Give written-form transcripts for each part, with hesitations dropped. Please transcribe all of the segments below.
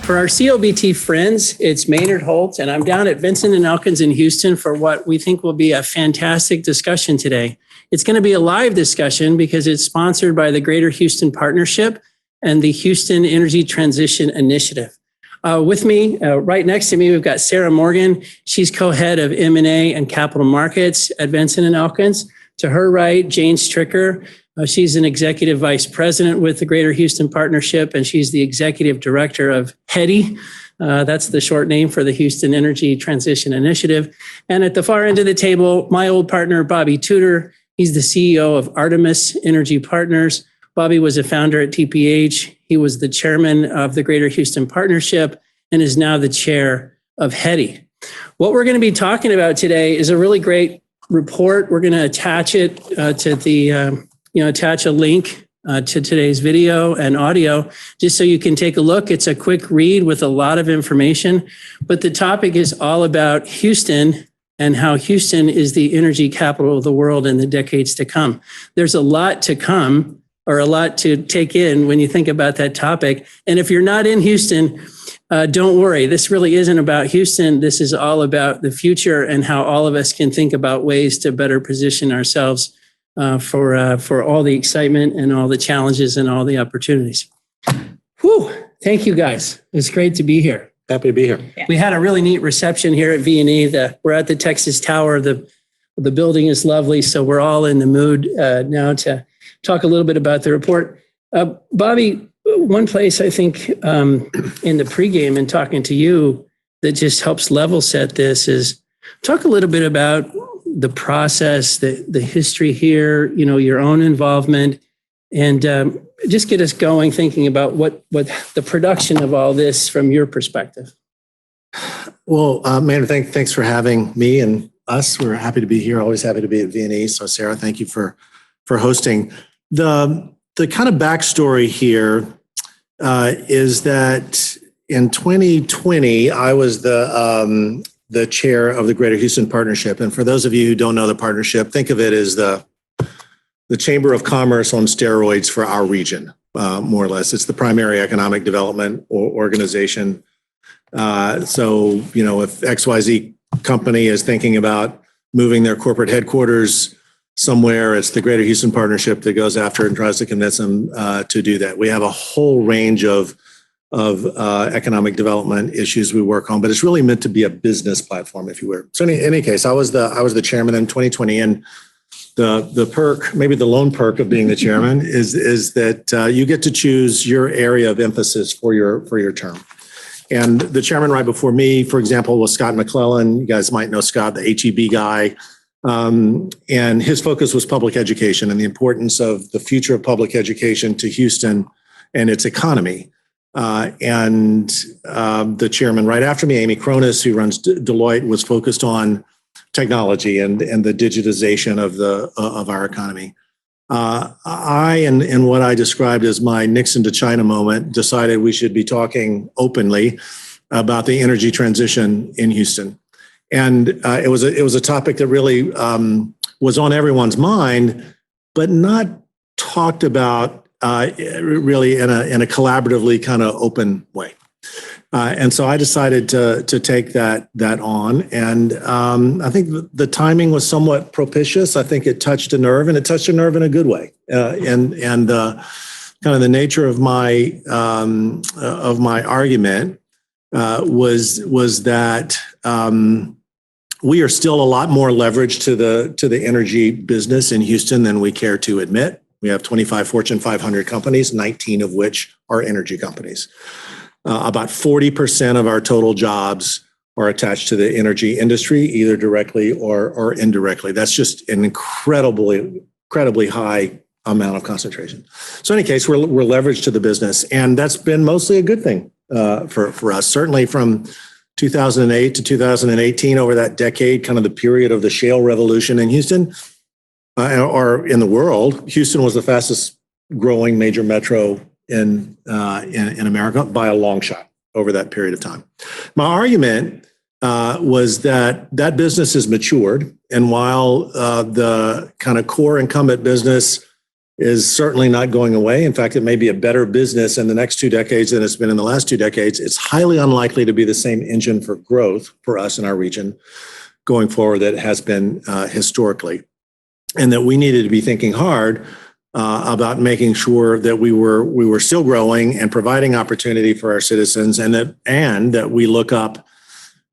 For our C.O.B friends, it's Maynard Holt, and I'm down at Vinson Elkins in Houston for what we think will be a fantastic discussion today. It's going to be a live discussion because it's sponsored by the Greater Houston Partnership and the Houston Energy Transition Initiative. With me, right next to me, we've got Sarah Morgan. She's co-head of M&A and Capital Markets at Vinson Elkins. To her right, Jane Stricker. She's an executive vice president with the Greater Houston Partnership, and she's the executive director of HEDI. That's the short name for the Houston Energy Transition Initiative. And at the far end of the table, my old partner, Bobby Tudor. He's the CEO of Artemis Energy Partners. Bobby was a founder at TPH. He was the chairman of the Greater Houston Partnership and is now the chair of HEDI. What we're going to be talking about today is a really great report. We're going to attach it to the attach a link to today's video and audio, just so you can take a look. It's a quick read with a lot of information, but the topic is all about Houston and how Houston is the energy capital of the world in the decades to come. There's a lot to come, or a lot to take in when you think about that topic. And if you're not in Houston, don't worry. This really isn't about Houston. This is all about the future and how all of us can think about ways to better position ourselves for all the excitement and all the challenges and all the opportunities. Whew, thank you guys. It's great to be here. Happy to be here. Yeah. We had a really neat reception here at V&E. We're at the Texas Tower. The building is lovely, so we're all in the mood now to talk a little bit about the report. Bobby, one place I think in the pregame and talking to you that just helps level set this is talk a little bit about the process, the history here, your own involvement, and just get us going thinking about what the production of all this from your perspective. Well, Maynard, thanks for having me and us. We're happy to be here. Always happy to be at V&E. So, Sarah, thank you for hosting. The kind of backstory here is that in 2020, I was the chair of the Greater Houston Partnership. And for those of you who don't know the partnership, think of it as the Chamber of Commerce on steroids for our region, more or less. It's the primary economic development organization. So, if XYZ company is thinking about moving their corporate headquarters somewhere, it's the Greater Houston Partnership that goes after and tries to convince them to do that. We have a whole range of economic development issues we work on, but it's really meant to be a business platform, if you will. So in any case, I was the chairman in 2020, and the perk, maybe the lone perk of being the chairman, is that you get to choose your area of emphasis for your term. And the chairman right before me, for example, was Scott McClellan. You guys might know Scott, the HEB guy. And his focus was public education and the importance of the future of public education to Houston and its economy. And the chairman right after me, Amy Cronus, who runs Deloitte, was focused on technology and the digitization of our economy. I, in what I described as my Nixon to China moment, decided we should be talking openly about the energy transition in Houston. And it was a topic that really was on everyone's mind, but not talked about really in a collaboratively kind of open way. And so I decided to take that on. And I think the timing was somewhat propitious. I think it touched a nerve, and it touched a nerve in a good way. And kind of the nature of my argument was that we are still a lot more leveraged to the energy business in Houston than we care to admit. We have 25 Fortune 500 companies, 19 of which are energy companies. About 40% of our total jobs are attached to the energy industry, either directly or indirectly. That's just an incredibly high amount of concentration. So in any case, we're leveraged to the business, and that's been mostly a good thing for us. Certainly from 2008 to 2018, over that decade, kind of the period of the shale revolution in Houston, or in the world, Houston was the fastest growing major metro in America by a long shot over that period of time. My argument was that business has matured, and while the kind of core incumbent business is certainly not going away. In fact, it may be a better business in the next 2 decades than it's been in the last 2 decades. It's highly unlikely to be the same engine for growth for us in our region going forward that it has been historically. And that we needed to be thinking hard about making sure that we were still growing and providing opportunity for our citizens, and that we look up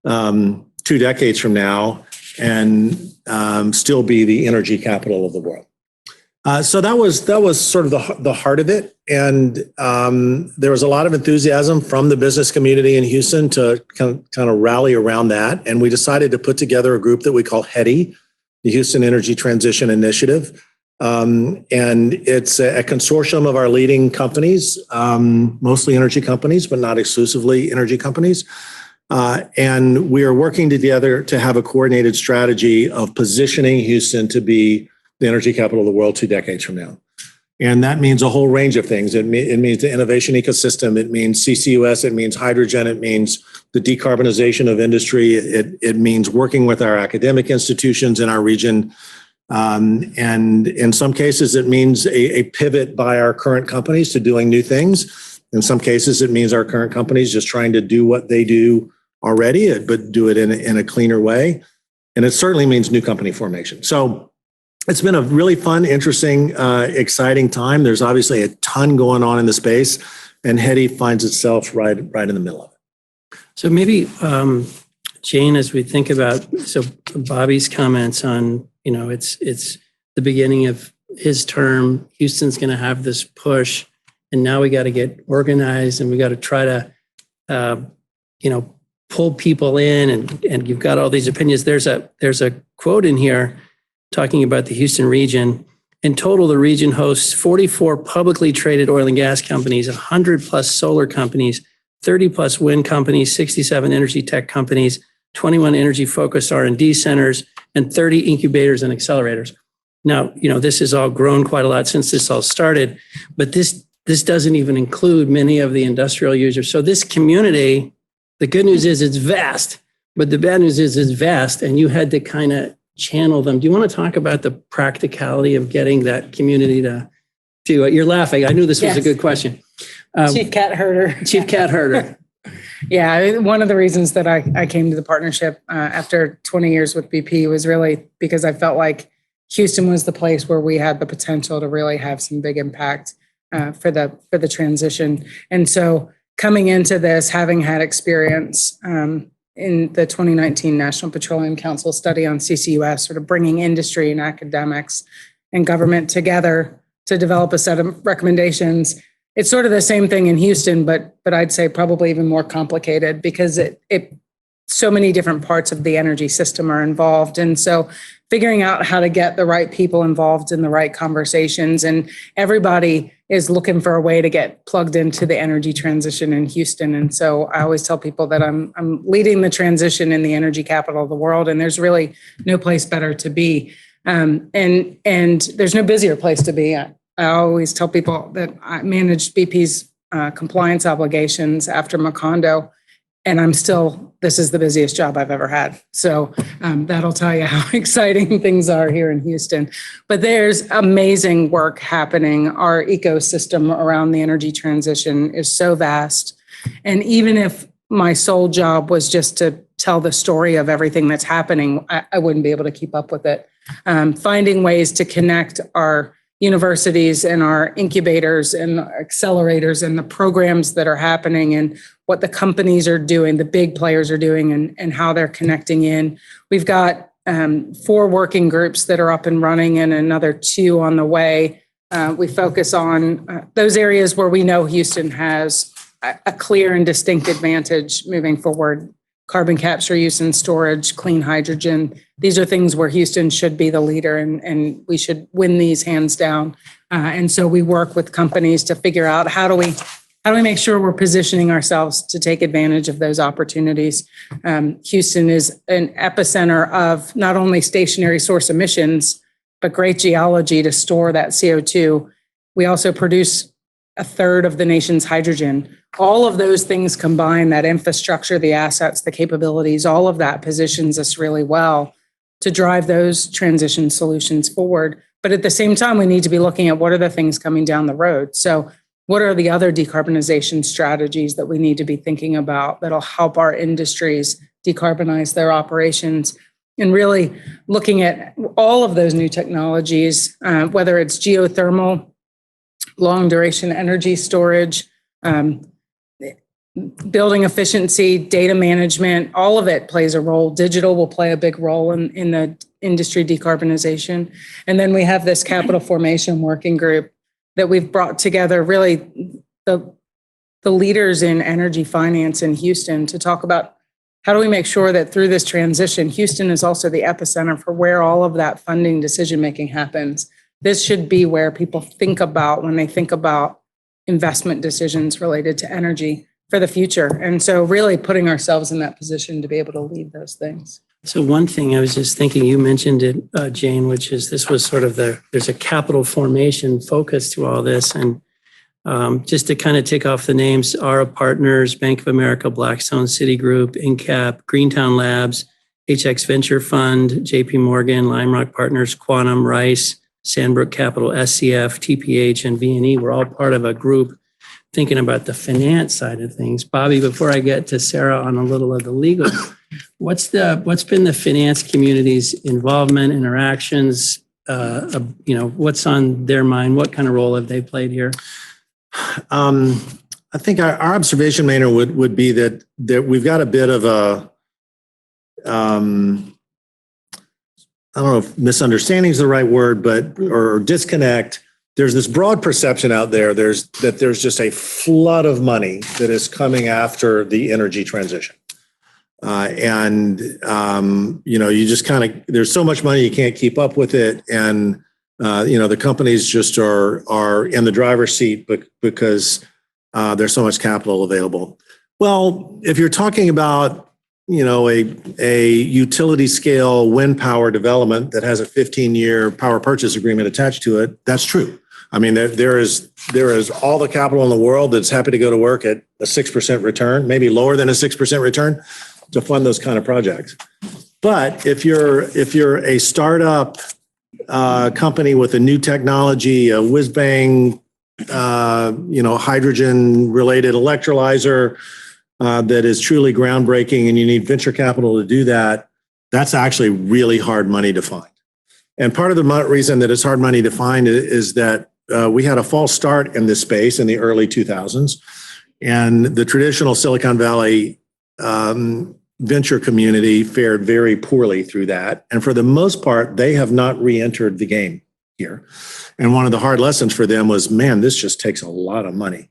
2 decades from now and still be the energy capital of the world. So that was sort of the heart of it, and there was a lot of enthusiasm from the business community in Houston to kind of rally around that, and we decided to put together a group that we call HETI, the Houston Energy Transition Initiative. And it's a consortium of our leading companies, mostly energy companies, but not exclusively energy companies. And we are working together to have a coordinated strategy of positioning Houston to be the energy capital of the world 2 decades from now. And that means a whole range of things. It means the innovation ecosystem. It means CCUS. It means hydrogen. It means the decarbonization of industry. It means working with our academic institutions in our region. And in some cases, it means a pivot by our current companies to doing new things. In some cases, it means our current companies just trying to do what they do already, but do it in a cleaner way. And it certainly means new company formation. So it's been a really fun, interesting, exciting time. There's obviously a ton going on in the space, and HETI finds itself right in the middle of it. So maybe, Jane, as we think about, so Bobby's comments on, it's the beginning of his term, Houston's going to have this push, and now we got to get organized, and we got to try to, pull people in, and you've got all these opinions. There's a quote in here talking about the Houston region. In total, the region hosts 44 publicly traded oil and gas companies, 100 plus solar companies, 30 plus wind companies, 67 energy tech companies, 21 energy focused R&D centers, and 30 incubators and accelerators. Now, this has all grown quite a lot since this all started, but this doesn't even include many of the industrial users. So this community, the good news is it's vast, but the bad news is it's vast, and you had to kind of channel them. Do you want to talk about the practicality of getting that community to you're laughing. I knew this was a good question. Chief cat herder. Chief cat herder. Yeah, one of the reasons that I came to the partnership after 20 years with BP was really because I felt like Houston was the place where we had the potential to really have some big impact for the transition. And so coming into this, having had experience in the 2019 National Petroleum Council study on CCUS, sort of bringing industry and academics and government together to develop a set of recommendations. It's sort of the same thing in Houston, but I'd say probably even more complicated because it so many different parts of the energy system are involved. And so figuring out how to get the right people involved in the right conversations, and everybody is looking for a way to get plugged into the energy transition in Houston. And so I always tell people that I'm leading the transition in the energy capital of the world, and there's really no place better to be. And there's no busier place to be. I always tell people that I managed BP's compliance obligations after Macondo, and this is the busiest job I've ever had. So that'll tell you how exciting things are here in Houston. But there's amazing work happening. Our ecosystem around the energy transition is so vast. And even if my sole job was just to tell the story of everything that's happening, I wouldn't be able to keep up with it. Finding ways to connect our universities and our incubators and accelerators and the programs that are happening and what the companies are doing, the big players are doing, and how they're connecting in. We've got 4 working groups that are up and running and another 2 on the way. We focus on those areas where we know Houston has a clear and distinct advantage moving forward. Carbon capture, use and storage, clean hydrogen. These are things where Houston should be the leader, and we should win these hands down. And so we work with companies to figure out how do we make sure we're positioning ourselves to take advantage of those opportunities. Houston is an epicenter of not only stationary source emissions, but great geology to store that CO2. We also produce 1/3 of the nation's hydrogen. All of those things combined, that infrastructure, the assets, the capabilities, all of that positions us really well to drive those transition solutions forward. But at the same time, we need to be looking at what are the things coming down the road. So what are the other decarbonization strategies that we need to be thinking about that'll help our industries decarbonize their operations? And really looking at all of those new technologies, whether it's geothermal, long duration energy storage, building efficiency, data management, all of it plays a role. Digital will play a big role in the industry decarbonization. And then we have this capital formation working group that we've brought together, really the leaders in energy finance in Houston, to talk about how do we make sure that through this transition, Houston is also the epicenter for where all of that funding decision-making happens. This should be where people think about when they think about investment decisions related to energy for the future. And so really putting ourselves in that position to be able to lead those things. So one thing I was just thinking, you mentioned it, Jane, which is this was sort of there's a capital formation focus to all this. And just to kind of tick off the names, our partners, Bank of America, Blackstone, Citigroup, INCAP, Greentown Labs, HX Venture Fund, JP Morgan, Lime Rock Partners, Quantum, Rice, Sandbrook Capital, SCF, TPH, and V&E. We're all part of a group thinking about the finance side of things. Bobby, before I get to Sarah on a little of the legal, what's been the finance community's involvement, interactions? What's on their mind? What kind of role have they played here? I think our observation, Maynard, would be that we've got a bit of a, I don't know if misunderstanding is the right word, or disconnect. There's this broad perception out there. There's just a flood of money that is coming after the energy transition. You just kind of, there's so much money, you can't keep up with it. And, the companies just are in the driver's seat because there's so much capital available. Well, if you're talking about, a utility scale wind power development that has a 15-year power purchase agreement attached to it, that's true. I mean, there is all the capital in the world that's happy to go to work at a 6% return, maybe lower than a 6% return, to fund those kind of projects. But if you're a startup company with a new technology, a whiz bang, hydrogen related electrolyzer that is truly groundbreaking, and you need venture capital to do that, that's actually really hard money to find. And part of the reason that it's hard money to find is that we had a false start in this space in the early 2000s, and the traditional Silicon Valley venture community fared very poorly through that. And for the most part, they have not re-entered the game here. And one of the hard lessons for them was, man, this just takes a lot of money.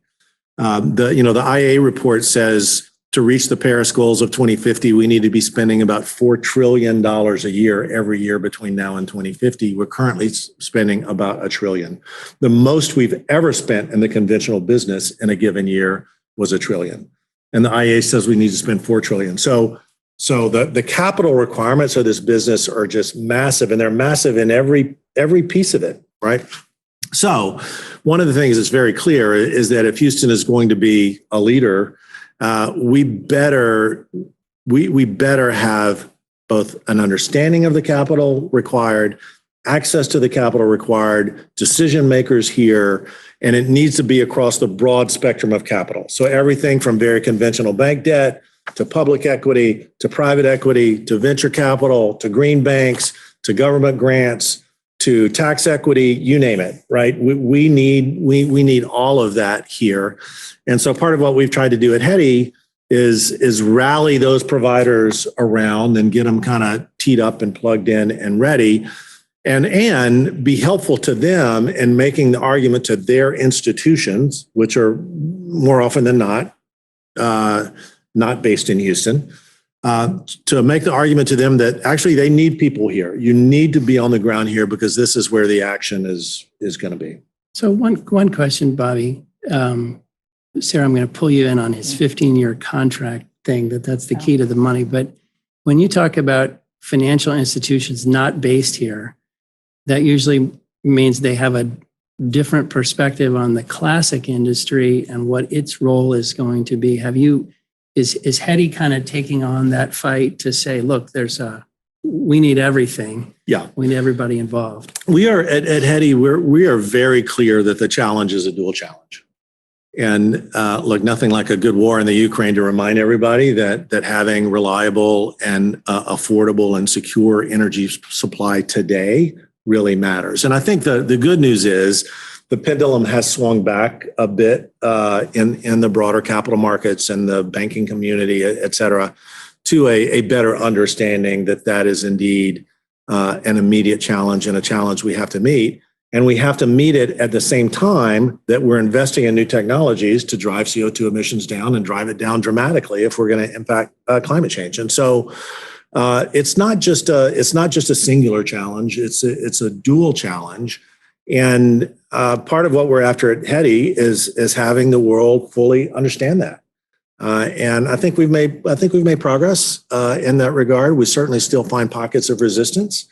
The IEA report says to reach the Paris goals of 2050, we need to be spending about $4 trillion a year every year between now and 2050. We're currently spending about $1 trillion. The most we've ever spent in the conventional business in a given year was $1 trillion. And the IEA says we need to spend $4 trillion. So the capital requirements of this business are just massive, and they're massive in every piece of it, right? So one of the things that's very clear is that if Houston is going to be a leader, we better have both an understanding of the capital required, access to the capital required, decision makers here, and it needs to be across the broad spectrum of capital. So everything from very conventional bank debt to public equity to private equity to venture capital to green banks to government grants to tax equity, you name it, right? We need all of that here. And so part of what we've tried to do at HEDI is rally those providers around and get them kind of teed up and plugged in and ready, and be helpful to them in making the argument to their institutions, which are more often than not based in Houston, to make the argument to them that actually they need people here. You need to be on the ground here because this is where the action is going to be. So one question, Bobby. Sarah, I'm going to pull you in on his 15-year contract thing, that's the key to the money. But when you talk about financial institutions not based here, that usually means they have a different perspective on the classic industry and what its role is going to be. Is HEDI kind of taking on that fight to say, look, there's a we need everything. Yeah. We need everybody involved. We are at HEDI, we are very clear that the challenge is a dual challenge. And look, nothing like a good war in the Ukraine to remind everybody that having reliable and affordable and secure energy supply today really matters. And I think the good news is the pendulum has swung back a bit in the broader capital markets and the banking community, et cetera, to a better understanding that is indeed an immediate challenge and a challenge we have to meet. And we have to meet it at the same time that we're investing in new technologies to drive CO2 emissions down and drive it down dramatically if we're going to impact climate change. And so it's not just a singular challenge. It's a dual challenge. And part of what we're after at HEDI is having the world fully understand that. And I think we've made progress in that regard. We certainly still find pockets of resistance.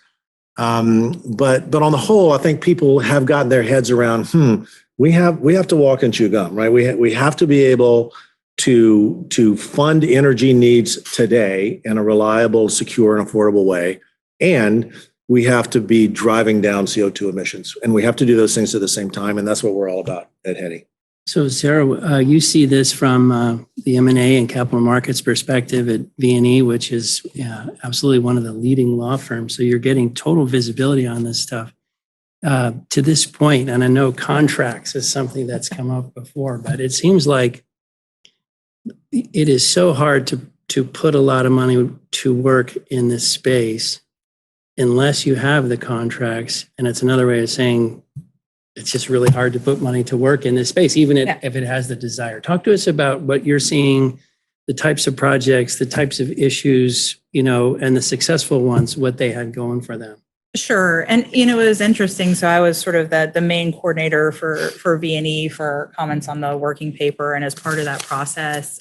But on the whole, I think people have gotten their heads around, we have to walk and chew gum, right? We have to be able to fund energy needs today in a reliable, secure, and affordable way. And we have to be driving down CO2 emissions. And we have to do those things at the same time. And that's what we're all about at HEDI. So Sarah, you see this from the M&A and capital markets perspective at V&E, which is absolutely one of the leading law firms. So you're getting total visibility on this stuff. To this point, and I know contracts is something that's come up before, but it seems like it is so hard to put a lot of money to work in this space unless you have the contracts. And it's another way of saying it's just really hard to put money to work in this space, even if it has the desire. Talk to us about what you're seeing, the types of projects, the types of issues, and the successful ones, what they had going for them. Sure. And, it was interesting. So I was sort of the main coordinator for V&E for comments on the working paper. And as part of that process,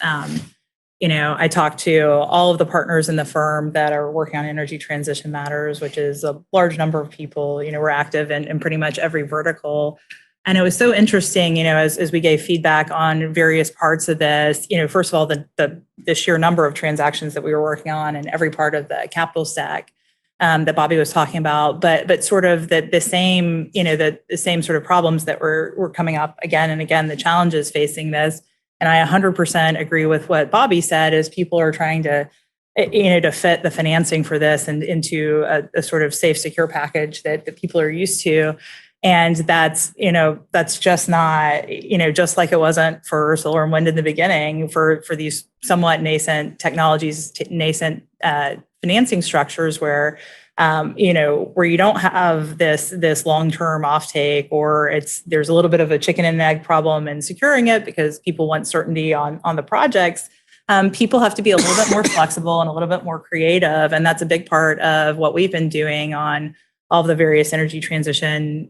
I talked to all of the partners in the firm that are working on energy transition matters, which is a large number of people. We're active in pretty much every vertical. And it was so interesting, as we gave feedback on various parts of this, first of all, the sheer number of transactions that we were working on in every part of the capital stack that Bobby was talking about, but sort of the same, the same sort of problems that were coming up again and again, the challenges facing this. And I 100% agree with what Bobby said, is people are trying to, to fit the financing for this and into a sort of safe, secure package that people are used to. And that's just not, just like it wasn't for solar and wind in the beginning, for these somewhat nascent technologies, nascent financing structures where you don't have this long-term offtake, or there's a little bit of a chicken and egg problem in securing it because people want certainty on the projects. People have to be a little bit more flexible and a little bit more creative. And that's a big part of what we've been doing on all of the various energy transition,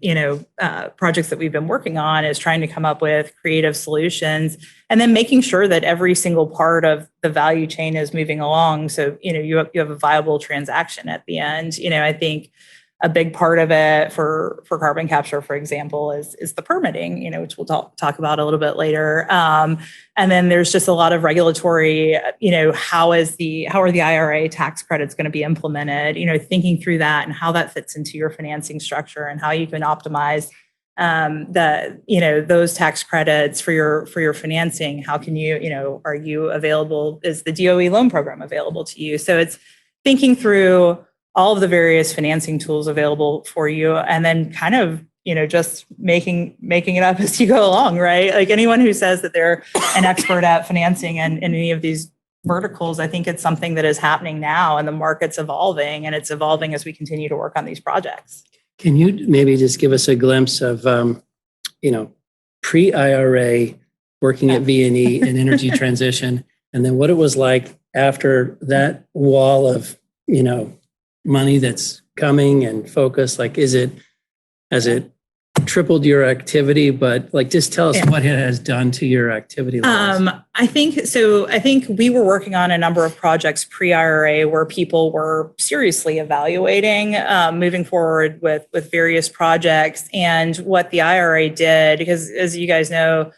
projects that we've been working on, is trying to come up with creative solutions and then making sure that every single part of the value chain is moving along. So, you have a viable transaction at the end. I think a big part of it for carbon capture, for example, is the permitting, which we'll talk about a little bit later. And then there's just a lot of regulatory, how are the IRA tax credits going to be implemented, thinking through that and how that fits into your financing structure and how you can optimize those tax credits for your financing. How can you, are you available? Is the DOE loan program available to you? So it's thinking through all of the various financing tools available for you, and then kind of, just making it up as you go along, right? Like anyone who says that they're an expert at financing and in any of these verticals, I think it's something that is happening now, and the market's evolving, and it's evolving as we continue to work on these projects. Can you maybe just give us a glimpse of, pre-IRA working at V&E in energy transition, and then what it was like after that wall of, money that's coming and focus? Like, has it tripled your activity? But just tell us what it has done to your activity levels. I think we were working on a number of projects pre-IRA where people were seriously evaluating moving forward with various projects. And what the IRA did, because as you guys know,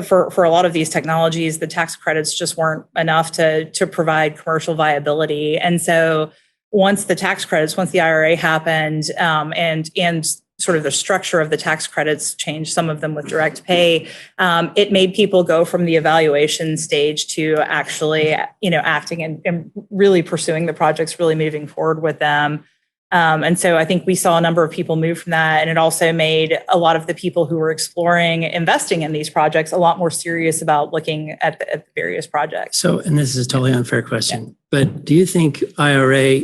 for a lot of these technologies, the tax credits just weren't enough to provide commercial viability. And so once the tax credits, once the IRA happened, and sort of the structure of the tax credits changed, some of them with direct pay, it made people go from the evaluation stage to actually, acting and really pursuing the projects, really moving forward with them. And so I think we saw a number of people move from that. And it also made a lot of the people who were exploring investing in these projects a lot more serious about looking at the various projects. So, and this is a totally unfair question, but do you think IRA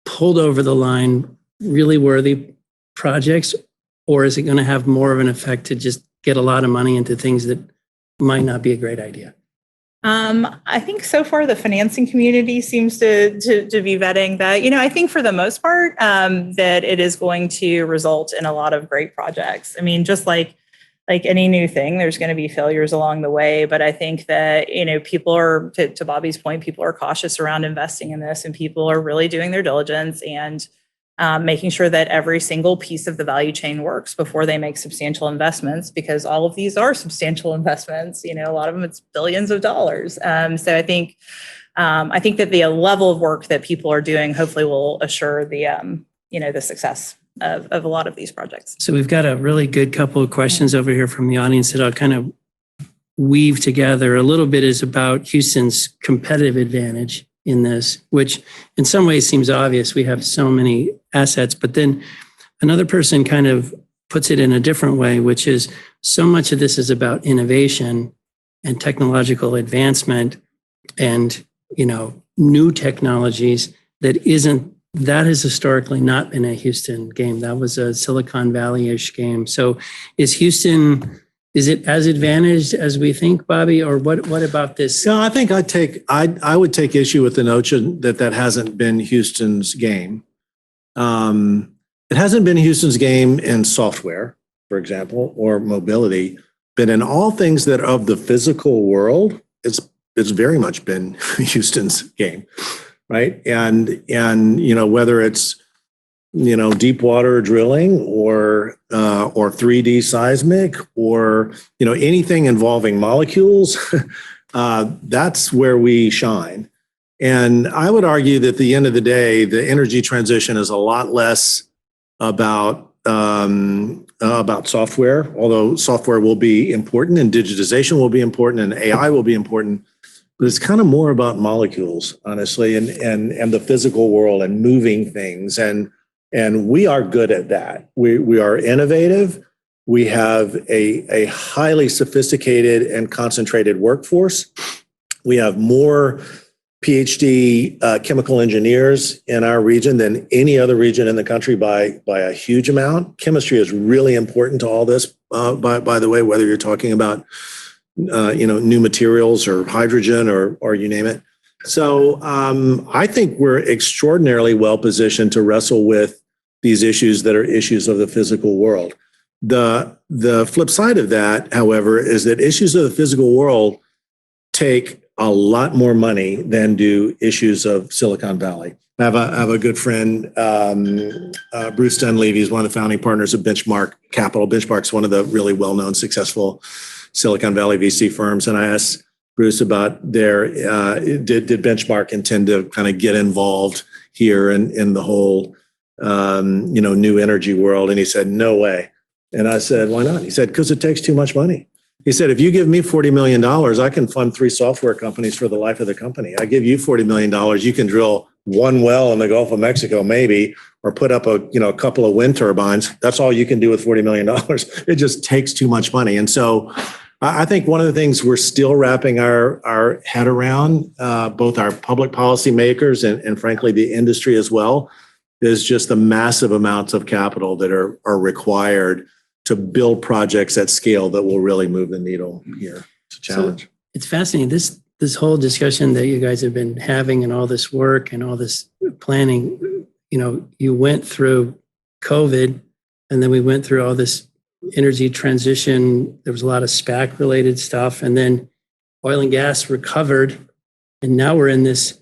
pulled over the line really worthy projects, or is it going to have more of an effect to just get a lot of money into things that might not be a great idea? I think so far the financing community seems to be vetting that. I think for the most part that it is going to result in a lot of great projects. I mean, just like any new thing, there's going to be failures along the way. But I think that, people are, to Bobby's point, people are cautious around investing in this, and people are really doing their diligence and making sure that every single piece of the value chain works before they make substantial investments, because all of these are substantial investments. A lot of them, it's billions of dollars. So I think that the level of work that people are doing hopefully will assure the success of a lot of these projects. So we've got a really good couple of questions over here from the audience that I'll kind of weave together. A little bit is about Houston's competitive advantage in this, which in some ways seems obvious. We have so many assets, but then another person kind of puts it in a different way, which is so much of this is about innovation and technological advancement and, new technologies that has historically not been a Houston game. That was a Silicon Valley-ish game. So is it as advantaged as we think, Bobby, or what about this? No, I think I would take issue with the notion that hasn't been Houston's game. It hasn't been Houston's game in software, for example, or mobility, but in all things that of the physical world, it's very much been Houston's game, right? And whether it's deep water drilling or 3D seismic or, anything involving molecules, that's where we shine. And I would argue that at the end of the day, the energy transition is a lot less about software, although software will be important and digitization will be important and AI will be important. But it's kind of more about molecules, honestly, and the physical world and moving things. And we are good at that. We are innovative. We have a highly sophisticated and concentrated workforce. We have more PhD chemical engineers in our region than any other region in the country by a huge amount. Chemistry is really important to all this, by the way, whether you're talking about new materials or hydrogen or you name it. So I think we're extraordinarily well positioned to wrestle with these issues that are issues of the physical world. The flip side of that, however, is that issues of the physical world take a lot more money than do issues of Silicon Valley. I have a good friend, Bruce Dunleavy. He's one of the founding partners of Benchmark Capital. Benchmark's one of the really well-known, successful Silicon Valley VC firms. And I asked Bruce about did Benchmark intend to kind of get involved here in the whole new energy world? And he said, no way. And I said, why not? He said, because it takes too much money. He said, if you give me $40 million, I can fund 3 software companies for the life of the company. I give you $40 million, you can drill one well in the Gulf of Mexico, maybe, or put up a couple of wind turbines. That's all you can do with $40 million. It just takes too much money. And so I think one of the things we're still wrapping our head around, both our public policy makers and frankly, the industry as well, is just the massive amounts of capital that are required to build projects at scale that will really move the needle here. It's a challenge. So it's fascinating. This whole discussion that you guys have been having and all this work and all this planning, you went through COVID and then we went through all this energy transition. There was a lot of SPAC related stuff, and then oil and gas recovered. And now we're in this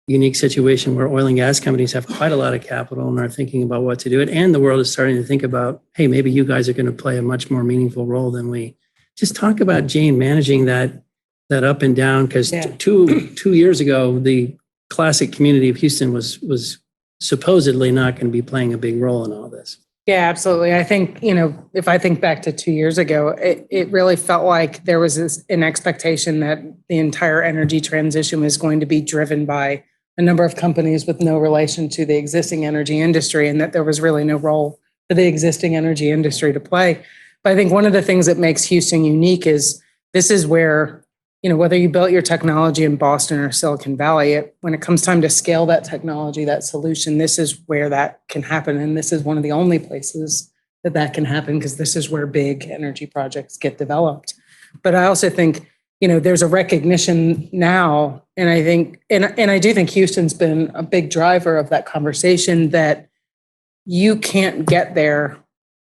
unique situation where oil and gas companies have quite a lot of capital and are thinking about what to do it. And the world is starting to think about, hey, maybe you guys are going to play a much more meaningful role than we. Just talk about, Jane, managing that up and down, because two years ago, the classic community of Houston was supposedly not going to be playing a big role in all this. Yeah, absolutely. I think, if I think back to 2 years ago, it really felt like there was an expectation that the entire energy transition was going to be driven by a number of companies with no relation to the existing energy industry, and that there was really no role for the existing energy industry to play. But I think one of the things that makes Houston unique is this is where, whether you built your technology in Boston or Silicon Valley, when it comes time to scale that technology, that solution, this is where that can happen. And this is one of the only places that can happen, because this is where big energy projects get developed. But I also think, there's a recognition now, and I think, and I do think Houston's been a big driver of that conversation, that you can't get there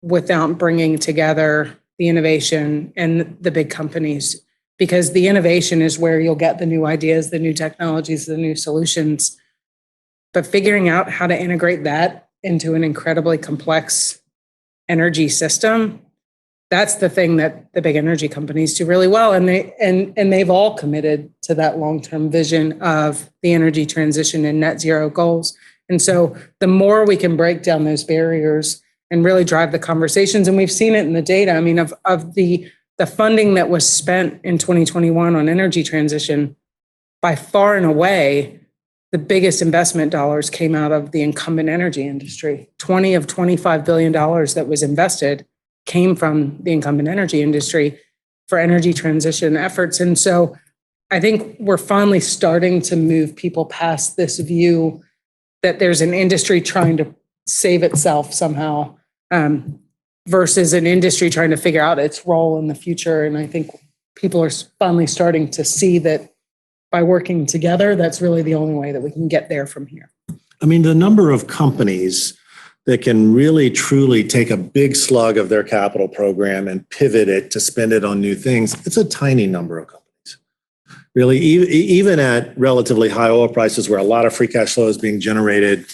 without bringing together the innovation and the big companies, because the innovation is where you'll get the new ideas, the new technologies, the new solutions. But figuring out how to integrate that into an incredibly complex energy system, that's the thing that the big energy companies do really well. And they've all committed to that long-term vision of the energy transition and net zero goals. And so the more we can break down those barriers and really drive the conversations, and we've seen it in the data. I mean, of the funding that was spent in 2021 on energy transition, by far and away, the biggest investment dollars came out of the incumbent energy industry. 20 of $25 billion that was invested came from the incumbent energy industry for energy transition efforts. And so I think we're finally starting to move people past this view that there's an industry trying to save itself somehow, versus an industry trying to figure out its role in the future. And I think people are finally starting to see that by working together, that's really the only way that we can get there from here. I mean, the number of companies that can really truly take a big slug of their capital program and pivot it to spend it on new things, it's a tiny number of companies. Really, even at relatively high oil prices where a lot of free cash flow is being generated,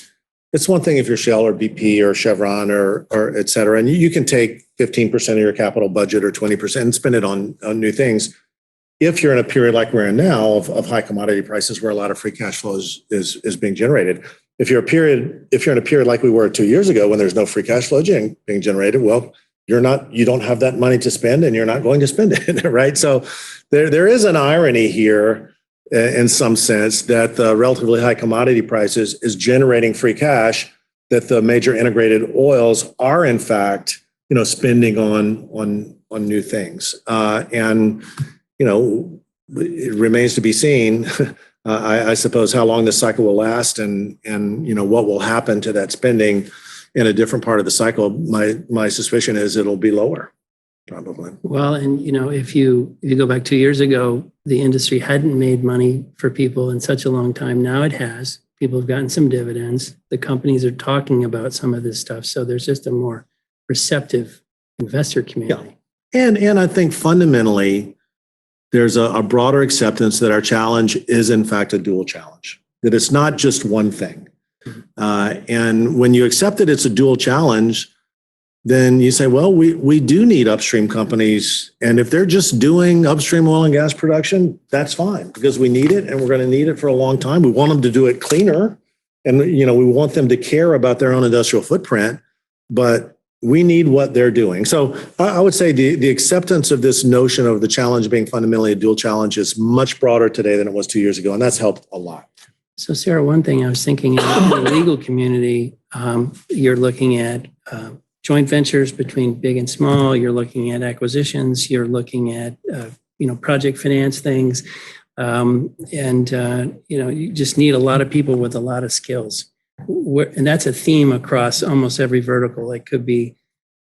it's one thing if you're Shell or BP or Chevron or et cetera, and you can take 15% of your capital budget or 20% and spend it on new things. If you're in a period like we're in now of high commodity prices where a lot of free cash flow is being generated, if you're in a period like we were 2 years ago when there's no free cash flow being generated, well, you don't have that money to spend and you're not going to spend it, right? So there is an irony here in some sense that the relatively high commodity prices is generating free cash that the major integrated oils are in fact, spending on new things. And it remains to be seen, I suppose, how long this cycle will last and what will happen to that spending in a different part of the cycle. My suspicion is it'll be lower, probably. Well, and if you go back 2 years ago, the industry hadn't made money for people in such a long time. Now it has. People have gotten some dividends. The companies are talking about some of this stuff. So there's just a more receptive investor community. Yeah. And I think fundamentally, there's a broader acceptance that our challenge is in fact a dual challenge, that it's not just one thing. And when you accept that it's a dual challenge, then you say, well, we do need upstream companies. And if they're just doing upstream oil and gas production, that's fine, because we need it and we're going to need it for a long time. We want them to do it cleaner. And, we want them to care about their own industrial footprint, but we need what they're doing. So I would say the acceptance of this notion of the challenge being fundamentally a dual challenge is much broader today than it was 2 years ago. And that's helped a lot. So Sarah, one thing I was thinking in the legal community, you're looking at joint ventures between big and small. You're looking at acquisitions. You're looking at, project finance things. You just need a lot of people with a lot of skills. And that's a theme across almost every vertical. It could be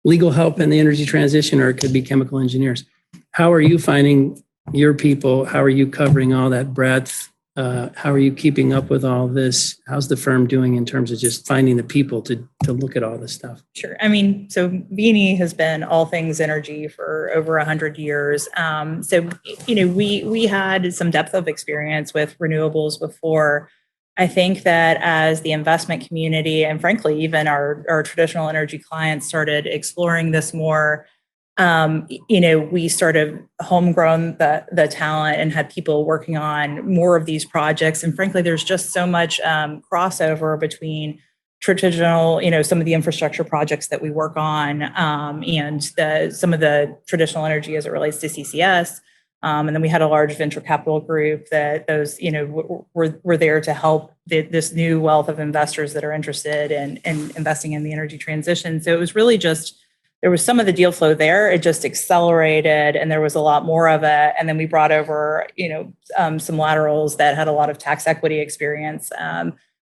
legal help in the energy transition, or it could be chemical engineers. How are you finding your people? How are you covering all that breadth? How are you keeping up with all this? How's the firm doing in terms of just finding the people to look at all this stuff? Sure. I mean, so V&E has been all things energy for over 100 years. We had some depth of experience with renewables before. I think that as the investment community and frankly, even our traditional energy clients started exploring this more, we started homegrown the talent and had people working on more of these projects. And frankly, there's just so much crossover between traditional, some of the infrastructure projects that we work on, and some of the traditional energy as it relates to CCS. And then we had a large venture capital group that those, were there to help this new wealth of investors that are interested in investing in the energy transition. So it was really just, there was some of the deal flow there. It just accelerated, and there was a lot more of it. And then we brought over, some laterals that had a lot of tax equity experience,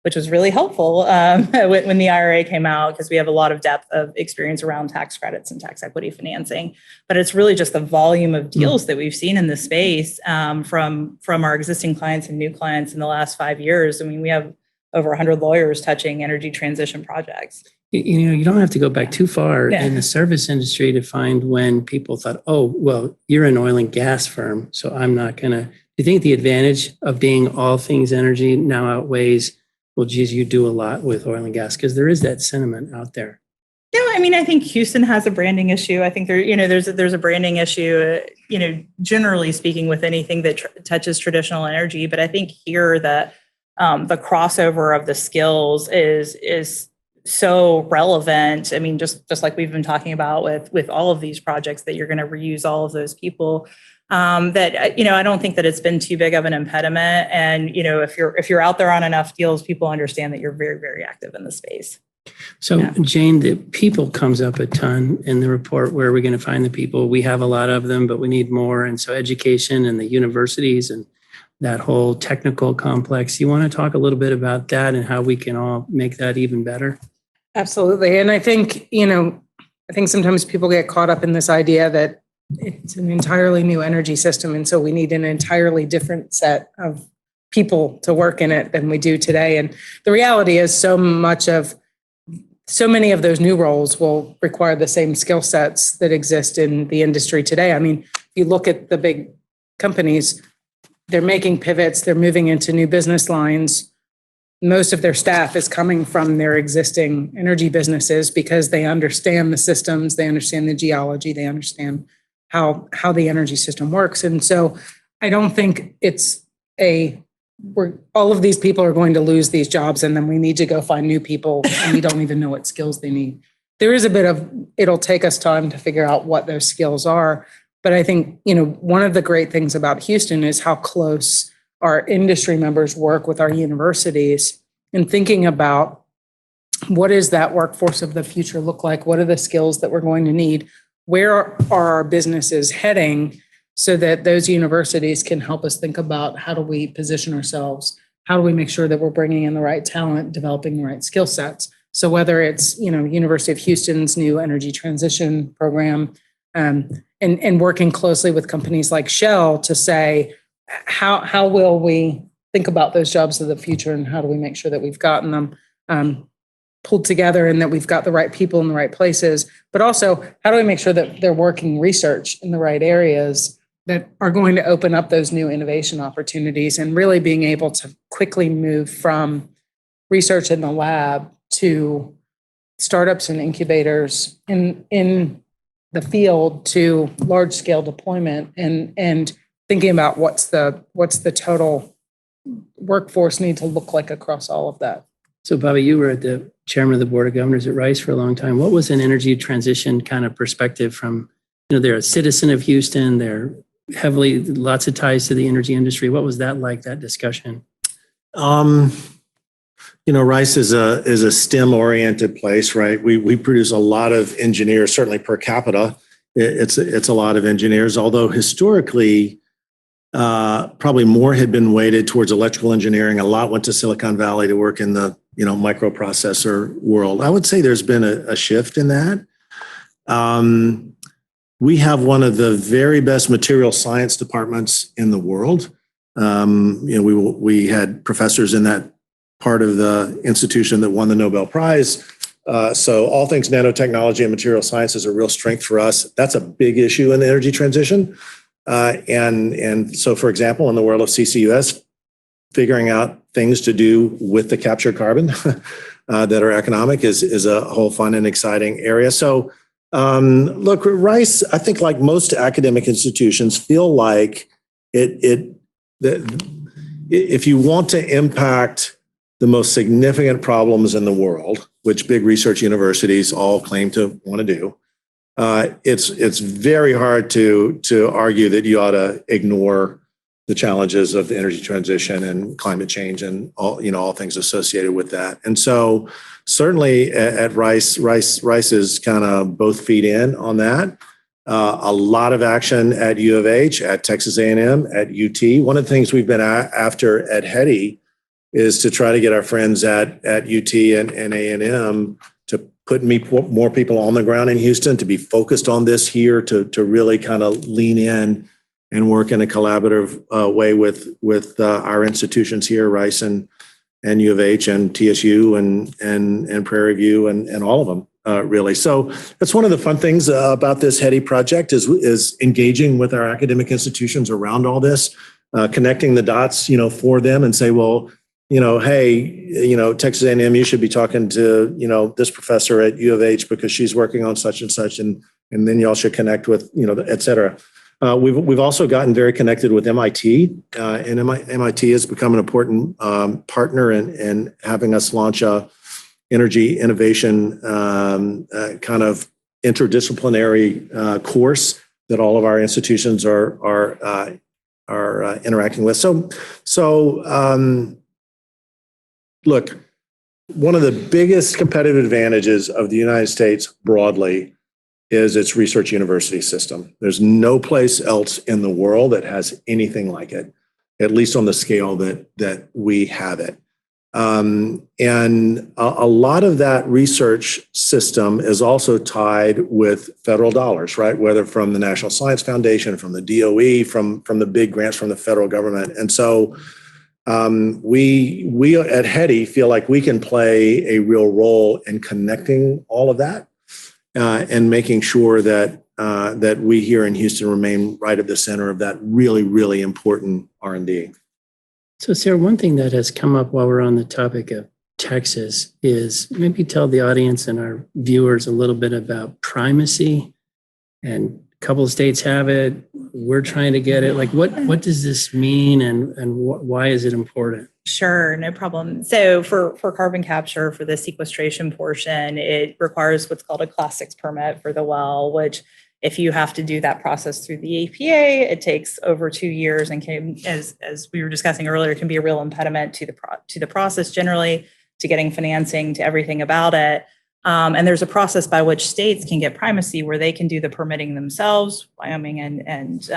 which was really helpful when the IRA came out, because we have a lot of depth of experience around tax credits and tax equity financing. But it's really just the volume of deals that we've seen in the space from our existing clients and new clients in the last 5 years. I mean, we have over 100 lawyers touching energy transition projects. You don't have to go back too far in the service industry to find when people thought, oh, well, you're an oil and gas firm, so I'm not going to. Do you think the advantage of being all things energy now outweighs, well, geez, you do a lot with oil and gas? Because there is that sentiment out there. No, I mean, I think Houston has a branding issue. I think there's a branding issue, generally speaking, with anything that touches traditional energy. But I think here the crossover of the skills is so relevant. I mean, just like we've been talking about with all of these projects, that you're going to reuse all of those people. That I don't think that it's been too big of an impediment. And if you're out there on enough deals, people understand that you're very, very active in the space. So Jane, the people comes up a ton in the report. Where are we going to find the people? We have a lot of them, but we need more. And so education and the universities and that whole technical complex. You want to talk a little bit about that and how we can all make that even better? Absolutely. And I think, sometimes people get caught up in this idea that it's an entirely new energy system. And so we need an entirely different set of people to work in it than we do today. And the reality is so many of those new roles will require the same skill sets that exist in the industry today. I mean, if you look at the big companies, they're making pivots, they're moving into new business lines. Most of their staff is coming from their existing energy businesses because they understand the systems, they understand the geology, they understand how the energy system works. And so I don't think all of these people are going to lose these jobs, and then we need to go find new people and we don't even know what skills they need. There is a bit of, it'll take us time to figure out what those skills are. But I think, one of the great things about Houston is how close our industry members work with our universities and thinking about what does that workforce of the future look like? What are the skills that we're going to need? Where are our businesses heading, so that those universities can help us think about how do we position ourselves? How do we make sure that we're bringing in the right talent, developing the right skill sets? So whether it's, University of Houston's new energy transition program, and working closely with companies like Shell to say, how will we think about those jobs of the future, and how do we make sure that we've gotten them pulled together and that we've got the right people in the right places, but also how do we make sure that they're working research in the right areas that are going to open up those new innovation opportunities, and really being able to quickly move from research in the lab to startups and incubators in the field to large scale deployment, and thinking about what's the total workforce need to look like across all of that. So Bobby, you were at the chairman of the board of governors at Rice for a long time. What was an energy transition kind of perspective from, they're a citizen of Houston, they're lots of ties to the energy industry. What was that like, that discussion? Rice is a STEM oriented place, right? We produce a lot of engineers, certainly per capita. It's a lot of engineers, although historically, probably more had been weighted towards electrical engineering. A lot went to Silicon Valley to work in the, microprocessor world. I would say there's been a shift in that. We have one of the very best material science departments in the world. We had professors in that part of the institution that won the Nobel Prize. So all things nanotechnology and material science is a real strength for us. That's a big issue in the energy transition. And so, for example, in the world of CCUS, figuring out things to do with the captured carbon that are economic is a whole fun and exciting area. So look, Rice, I think like most academic institutions, feel like if you want to impact the most significant problems in the world, which big research universities all claim to want to do, it's very hard to argue that you ought to ignore the challenges of the energy transition and climate change and all things associated with that. And so certainly at Rice is kind of both feet in on that. A lot of action at U of H, at Texas A&M, at UT. One of the things we've been after at HEDI is to try to get our friends at UT and A&M to put more people on the ground in Houston, to be focused on this here, to really kind of lean in and work in a collaborative way with our institutions here, Rice and U of H and TSU and Prairie View and all of them, really. So that's one of the fun things about this HEDI project is engaging with our academic institutions around all this, connecting the dots, for them and say, well, hey, Texas A&M, you should be talking to, this professor at U of H because she's working on such and such, and then y'all should connect with, et cetera. We've also gotten very connected with MIT, and MIT has become an important partner in having us launch a energy innovation kind of interdisciplinary course that all of our institutions are interacting with. So look, one of the biggest competitive advantages of the United States broadly is its research university system. There's no place else in the world that has anything like it, at least on the scale that we have it. And a lot of that research system is also tied with federal dollars, right? Whether from the National Science Foundation, from the DOE, from the big grants from the federal government. And so we at HEDI feel like we can play a real role in connecting all of that. And making sure that we here in Houston remain right at the center of that really, really important R&D. So, Sarah, one thing that has come up while we're on the topic of Texas is maybe tell the audience and our viewers a little bit about primacy. And a couple of states have it. We're trying to get it. Like, what does this mean, and why is it important? Sure, no problem. So for carbon capture, for the sequestration portion, it requires what's called a Class 6 permit for the well, which if you have to do that process through the EPA, it takes over 2 years and can, as we were discussing earlier, can be a real impediment to the process generally, to getting financing, to everything about it. And there's a process by which states can get primacy where they can do the permitting themselves. Wyoming and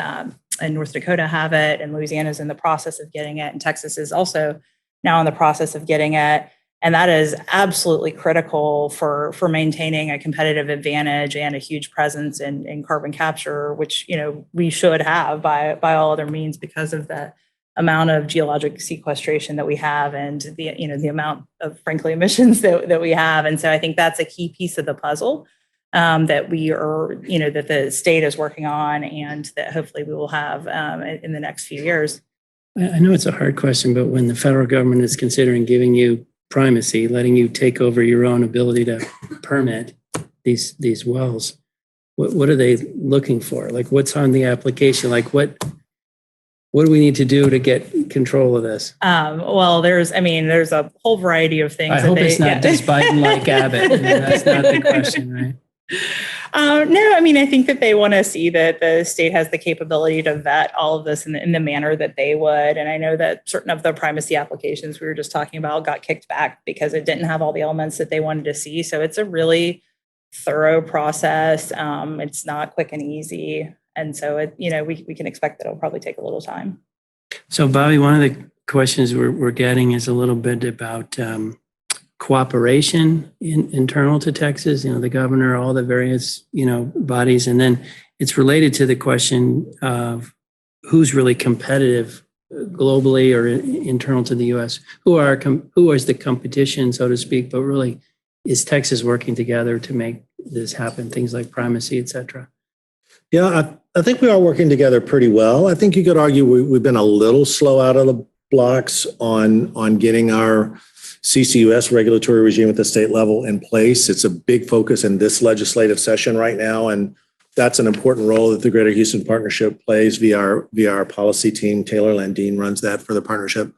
North Dakota have it, and Louisiana's in the process of getting it, and Texas is also now in the process of getting it. And that is absolutely critical for maintaining a competitive advantage and a huge presence in carbon capture, which we should have by all other means because of the amount of geologic sequestration that we have and the amount of, frankly, emissions that we have. And so I think that's a key piece of the puzzle that we are, that the state is working on and that hopefully we will have in the next few years. I know it's a hard question, but when the federal government is considering giving you primacy, letting you take over your own ability to permit these wells, what are they looking for? Like, what's on the application? Like, what do we need to do to get control of this? Well, there's a whole variety of things. I hope it's not just Biden like Abbott. That's not the question, right? No, I think that they want to see that the state has the capability to vet all of this in the manner that they would. And I know that certain of the primacy applications we were just talking about got kicked back because it didn't have all the elements that they wanted to see. So it's a really thorough process. It's not quick and easy. And so, we can expect that it'll probably take a little time. So, Bobby, one of the questions we're getting is a little bit about cooperation internal to Texas, the governor, all the various, bodies. And then it's related to the question of who's really competitive globally or internal to the U.S. Who is the competition, so to speak, but really is Texas working together to make this happen, things like primacy, et cetera? Yeah, I think we are working together pretty well. I think you could argue we've been a little slow out of the blocks on getting our CCUS regulatory regime at the state level in place. It's a big focus in this legislative session right now, and that's an important role that the Greater Houston Partnership plays via our policy team. Taylor Landine runs that for the partnership.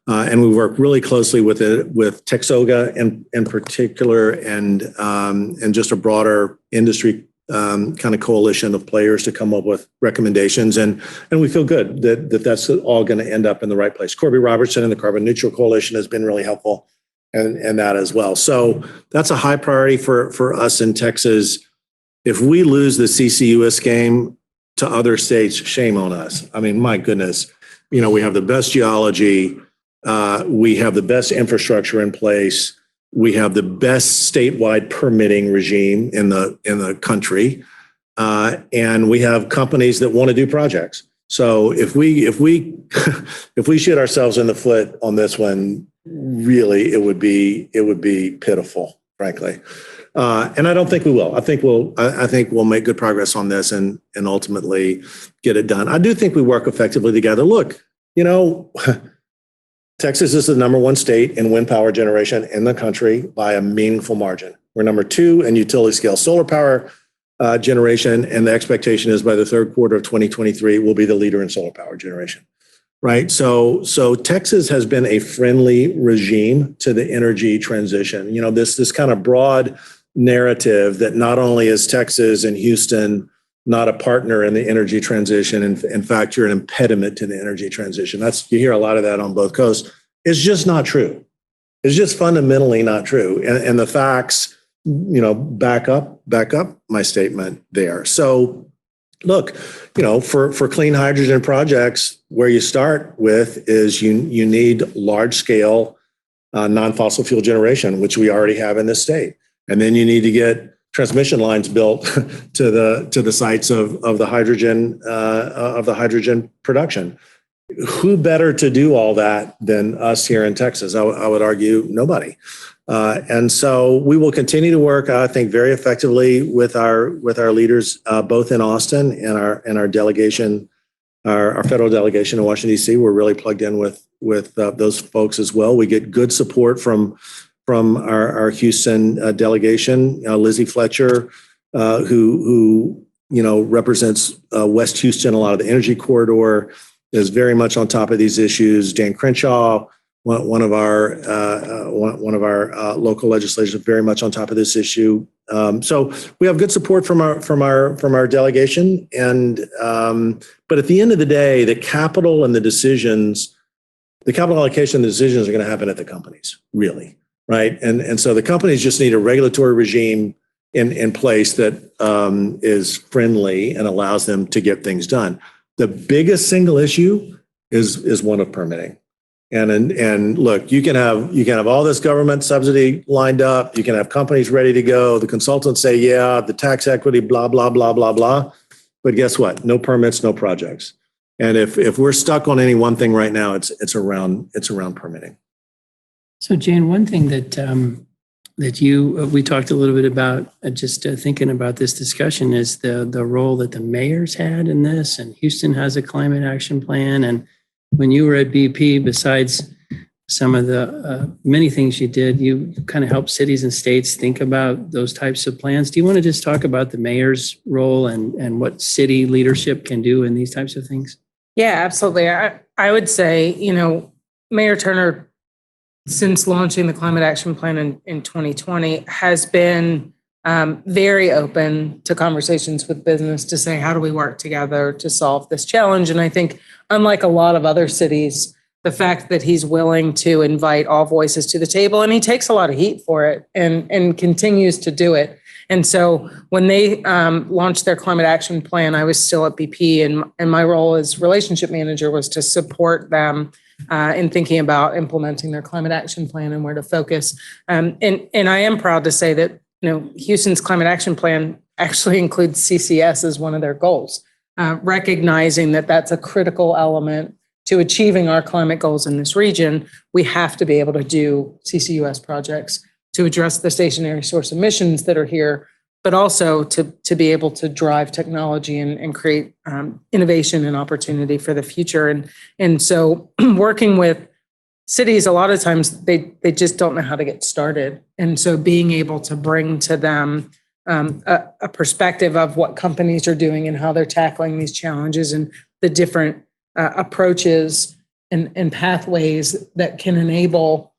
And we work really closely with Texoga in particular, and just a broader industry kind of coalition of players to come up with recommendations. And we feel good that that's all going to end up in the right place. Corby Robertson and the Carbon Neutral Coalition has been really helpful and that as well. So that's a high priority for us in Texas. If we lose the CCUS game to other states, shame on us. I mean, my goodness, we have the best geology. We have the best infrastructure in place. We have the best statewide permitting regime in the country, and we have companies that want to do projects. So if we if we shoot ourselves in the foot on this one, really, it would be pitiful, frankly. And I don't think we will. I think we'll make good progress on this and ultimately get it done. I do think we work effectively together. Look, Texas is the number one state in wind power generation in the country by a meaningful margin. We're number two in utility scale solar power generation, and the expectation is by the third quarter of 2023, we'll be the leader in solar power generation. Right. So Texas has been a friendly regime to the energy transition. This kind of broad narrative that not only is Texas and Houston not a partner in the energy transition, in fact, you're an impediment to the energy transition. You hear a lot of that on both coasts. It's just not true. It's just fundamentally not true. And the facts, back up my statement there. So look, for clean hydrogen projects, where you start with is you need large scale non-fossil fuel generation, which we already have in this state. And then you need to get transmission lines built to the sites of the hydrogen production. Who better to do all that than us here in Texas? I would argue nobody. And so we will continue to work, I think, very effectively with our leaders, both in Austin and our delegation, our federal delegation in Washington, D.C. We're really plugged in with those folks as well. We get good support from our Houston delegation, Lizzie Fletcher, who represents West Houston, a lot of the energy corridor, is very much on top of these issues. Dan Crenshaw, one of our local legislators, very much on top of this issue. So we have good support from our delegation, but at the end of the day, the capital allocation and the decisions are going to happen at the companies, really. Right. And so the companies just need a regulatory regime in place that is friendly and allows them to get things done. The biggest single issue is one of permitting. And look, you can have all this government subsidy lined up. You can have companies ready to go. The consultants say, yeah, the tax equity, blah, blah, blah, blah, blah. But guess what? No permits, no projects. And if we're stuck on any one thing right now, it's around permitting. So Jane, one thing that we talked a little bit about, just thinking about this discussion, is the role that the mayors had in this, and Houston has a climate action plan. And when you were at BP, besides some of the many things you did, you kind of helped cities and states think about those types of plans. Do you want to just talk about the mayor's role and what city leadership can do in these types of things? Yeah, absolutely. I would say, Mayor Turner, since launching the Climate Action Plan in 2020, has been very open to conversations with business to say, how do we work together to solve this challenge? And I think, unlike a lot of other cities, the fact that he's willing to invite all voices to the table, and he takes a lot of heat for it and continues to do it. And so when they launched their Climate Action Plan, I was still at BP, and my role as relationship manager was to support them in thinking about implementing their Climate Action Plan and where to focus. And I am proud to say that Houston's Climate Action Plan actually includes CCS as one of their goals, recognizing that that's a critical element to achieving our climate goals in this region. We have to be able to do CCUS projects to address the stationary source emissions that are here, but also to be able to drive technology and create innovation and opportunity for the future. And so working with cities, a lot of times they just don't know how to get started. And so being able to bring to them a perspective of what companies are doing and how they're tackling these challenges and the different approaches and pathways that can enable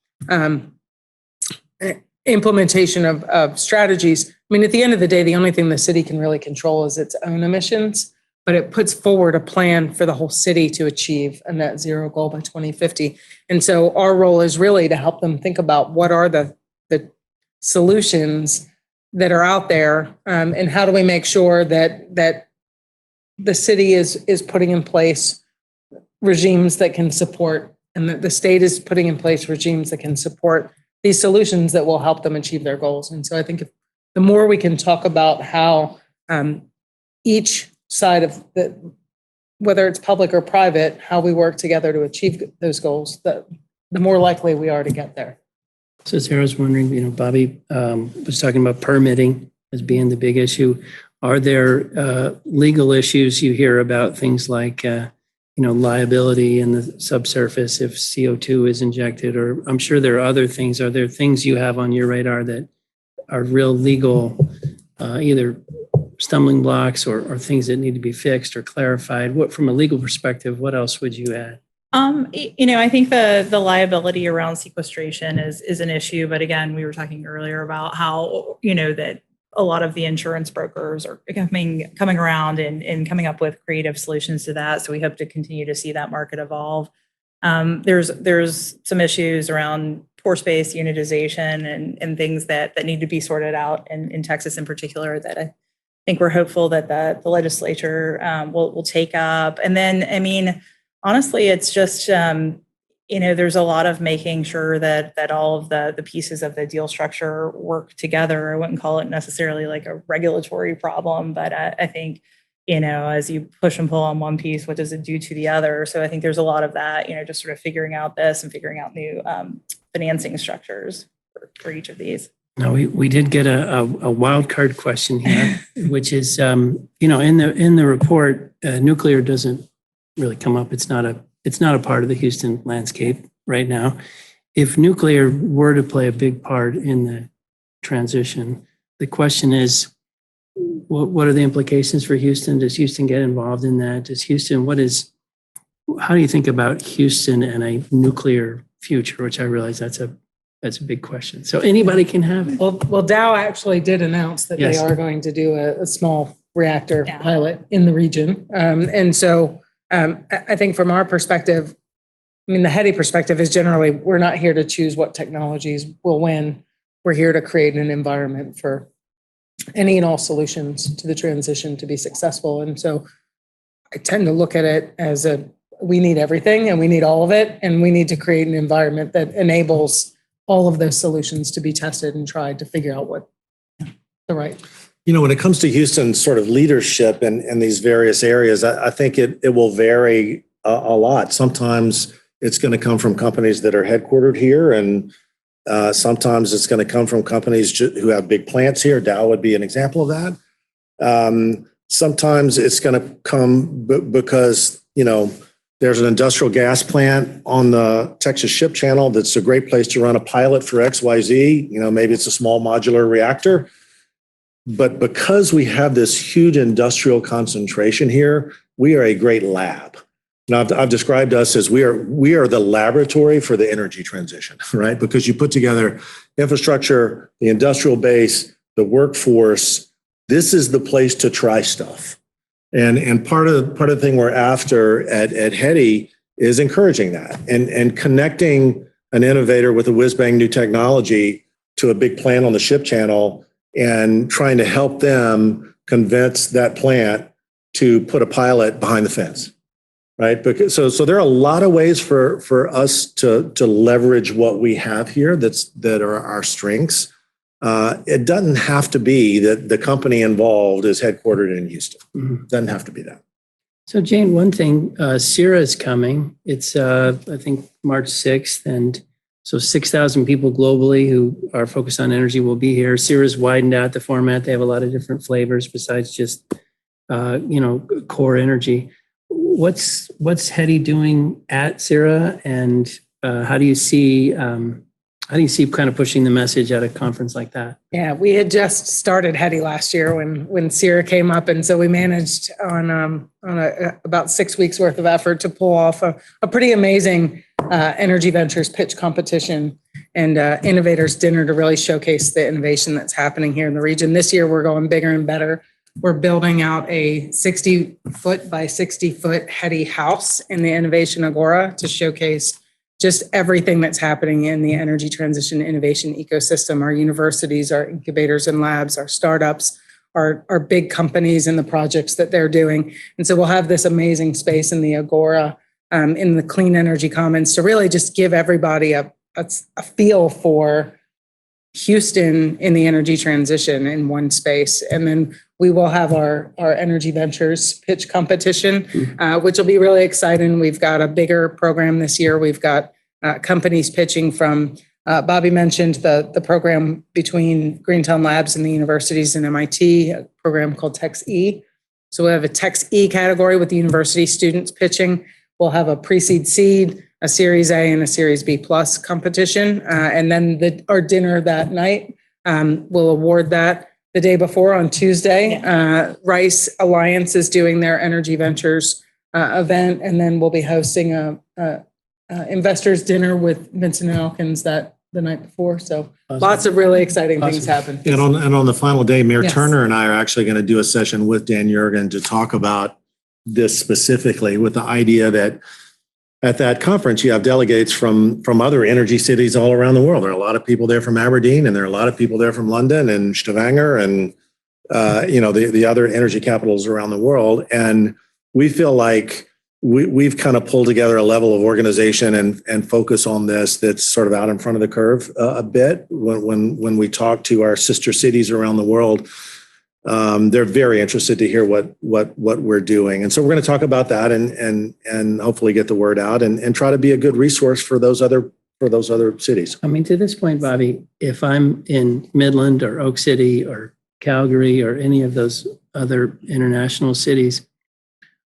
implementation of strategies. I mean, at the end of the day, the only thing the city can really control is its own emissions, but it puts forward a plan for the whole city to achieve a net zero goal by 2050. And so our role is really to help them think about what are the solutions that are out there, and how do we make sure that the city is putting in place regimes that can support, and that the state is putting in place regimes that can support these solutions that will help them achieve their goals. And so I think the more we can talk about how each side of whether it's public or private, how we work together to achieve those goals, the more likely we are to get there. So Sarah was wondering, Bobby was talking about permitting as being the big issue. Are there legal issues you hear about, things like, liability in the subsurface if CO2 is injected? Or I'm sure there are other things. Are there things you have on your radar that are real legal, either stumbling blocks or things that need to be fixed or clarified? What, from a legal perspective, what else would you add? I think the liability around sequestration is an issue. But again, we were talking earlier about how, that a lot of the insurance brokers are coming around and coming up with creative solutions to that. So we hope to continue to see that market evolve. There's some issues around pore space unitization and things that need to be sorted out in Texas in particular that I think we're hopeful that the legislature will take up. And then, honestly, it's just, there's a lot of making sure that all of the pieces of the deal structure work together. I wouldn't call it necessarily like a regulatory problem, but I think, as you push and pull on one piece, what does it do to the other? So I think there's a lot of that, just sort of figuring out this and figuring out new financing structures for each of these. No, we did get a wild card question here, which is, in the report, nuclear doesn't really come up. It's not a part of the Houston landscape right now. If nuclear were to play a big part in the transition, the question is, what are the implications for Houston? Does Houston get involved in that? How do you think about Houston and a nuclear future, which I realize that's a big question. So anybody can have it. Well, Dow actually did announce that Yes. they are going to do a small reactor Yeah. pilot in the region. And so I think from our perspective, the heady perspective is generally, we're not here to choose what technologies will win. We're here to create an environment for any and all solutions to the transition to be successful. And so I tend to look at it as we need everything and we need all of it. And we need to create an environment that enables all of those solutions to be tested and tried to figure out what the right. When it comes to Houston's sort of leadership in these various areas, I think it will vary a lot. Sometimes it's going to come from companies that are headquartered here, and sometimes it's going to come from companies who have big plants here. Dow would be an example of that. Sometimes it's going to come because, there's an industrial gas plant on the Texas Ship Channel that's a great place to run a pilot for XYZ. Maybe it's a small modular reactor. But because we have this huge industrial concentration here, we are a great lab. Now, I've described us as we are the laboratory for the energy transition, right? Because you put together infrastructure, the industrial base, the workforce. This is the place to try stuff. And part of the thing we're after at HEDI is encouraging that and connecting an innovator with a whiz-bang new technology to a big plant on the ship channel and trying to help them convince that plant to put a pilot behind the fence, right? Because so there are a lot of ways for us to leverage what we have here that are our strengths. It doesn't have to be that the company involved is headquartered in Houston. It doesn't have to be that. So Jane, one thing, CIRA is coming. It's, I think, March 6th. And so 6,000 people globally who are focused on energy will be here. CIRA's widened out the format. They have a lot of different flavors besides just, core energy. What's HEDI doing at CIRA? And how do you see How do you see kind of pushing the message at a conference like that? Yeah, we had just started Hetty last year when Sierra came up, and so we managed on about 6 weeks worth of effort to pull off a pretty amazing energy ventures pitch competition and innovators dinner to really showcase the innovation that's happening here in the region. This year, we're going bigger and better. We're building out a 60-foot by 60-foot Hetty house in the Innovation Agora to showcase just everything that's happening in the energy transition innovation ecosystem. Our universities, our incubators and labs, our startups, our big companies and the projects that they're doing. And so we'll have this amazing space in the Agora, in the Clean Energy Commons, to really just give everybody a feel for Houston in the energy transition in one space. And then we will have our Energy Ventures pitch competition, which will be really exciting. We've got a bigger program this year. We've got companies pitching from, Bobby mentioned the program between Greentown Labs and the universities and MIT, a program called Tex-E. So we have a Tex-E category with the university students pitching. We'll have a pre-seed seed, a Series A and a Series B plus competition. And then our dinner that night, we'll award that. The day before on Tuesday, Rice Alliance is doing their Energy Ventures event, and then we'll be hosting a investors dinner with Vinson Elkins the night before. So lots of really exciting things happen. And on the final day, Mayor Yes. Turner and I are actually going to do a session with Dan Jurgen to talk about this specifically, with the idea that at that conference, you have delegates from other energy cities all around the world. There are a lot of people there from Aberdeen, and there are a lot of people there from London and Stavanger and the other energy capitals around the world. And we feel like we've kind of pulled together a level of organization and focus on this that's sort of out in front of the curve a bit. When we talk to our sister cities around the world, they're very interested to hear what we're doing. And so we're going to talk about that and hopefully get the word out and try to be a good resource for those other cities. I mean, to this point, Bobby, if I'm in Midland or Oak City or Calgary or any of those other international cities,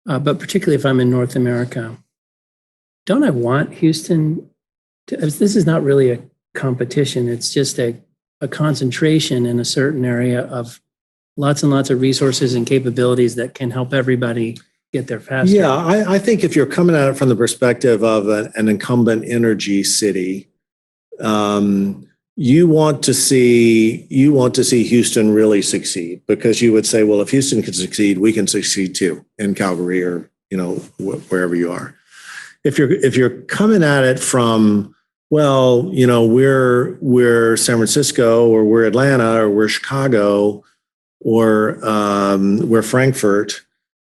but particularly if I'm in North America, don't I want Houston to, this is not really a competition. It's just a concentration in a certain area of lots and lots of resources and capabilities that can help everybody get there faster. Yeah, I think if you're coming at it from the perspective of an incumbent energy city, you want to see Houston really succeed, because you would say, well, if Houston can succeed, we can succeed too in Calgary or wherever you are. If you're coming at it from, well, we're San Francisco or we're Atlanta or we're Chicago or we're Frankfurt,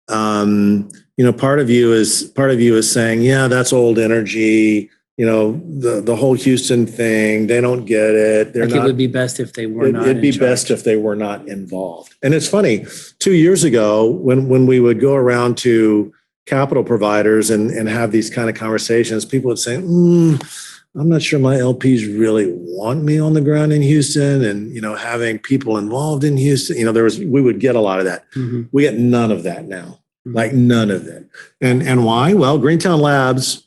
part of you is saying, yeah, that's old energy. The whole Houston thing, they don't get it. It would be best if they were not. It'd be best if they were not involved. And it's funny, 2 years ago, when we would go around to capital providers and have these kind of conversations, people would say, I'm not sure my LPs really want me on the ground in Houston, and having people involved in Houston. We would get a lot of that. Mm-hmm. We get none of that now, like none of it. And why? Well, Greentown Labs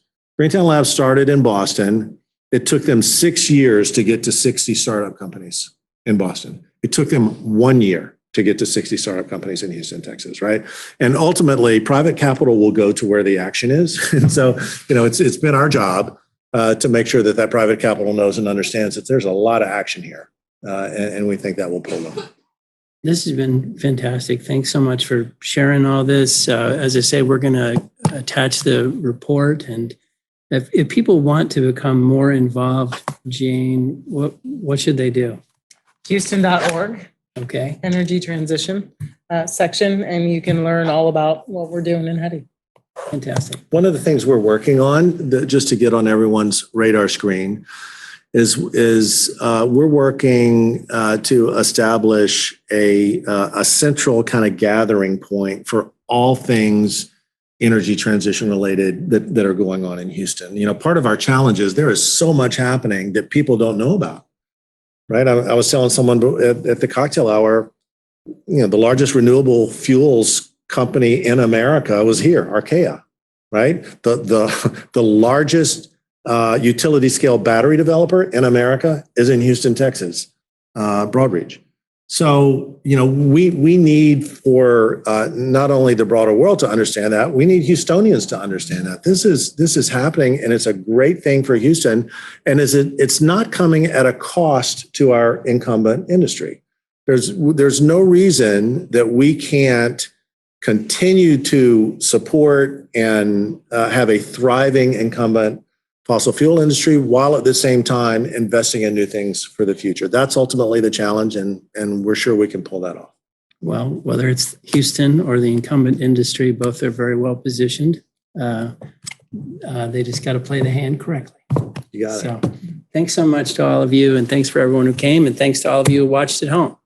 started in Boston. It took them 6 years to get to 60 startup companies in Boston. It took them 1 year to get to 60 startup companies in Houston, Texas, right? And ultimately, private capital will go to where the action is. And so, it's been our job to make sure that private capital knows and understands that there's a lot of action here. And we think that will pull them. This has been fantastic. Thanks so much for sharing all this. As I say, we're going to attach the report. And if people want to become more involved, Jane, what should they do? Houston.org. Okay. Energy transition section, and you can learn all about what we're doing in Hetty. Fantastic. One of the things we're working on, just to get on everyone's radar screen, is we're working to establish a central kind of gathering point for all things energy transition related that are going on in Houston. Part of our challenge is there is so much happening that people don't know about. Right? I was telling someone at the cocktail hour, the largest renewable fuels company in America was here, Archaea, right? The largest utility scale battery developer in America is in Houston, Texas, Broadreach. So, we need for not only the broader world to understand that, we need Houstonians to understand that this is happening, and it's a great thing for Houston. And it's not coming at a cost to our incumbent industry. There's no reason that we can't continue to support and have a thriving incumbent fossil fuel industry while at the same time investing in new things for the future. That's ultimately the challenge, and we're sure we can pull that off. Well, whether it's Houston or the incumbent industry, both are very well positioned. They just got to play the hand correctly. You got it. So thanks so much to all of you, and thanks for everyone who came, and thanks to all of you who watched at home.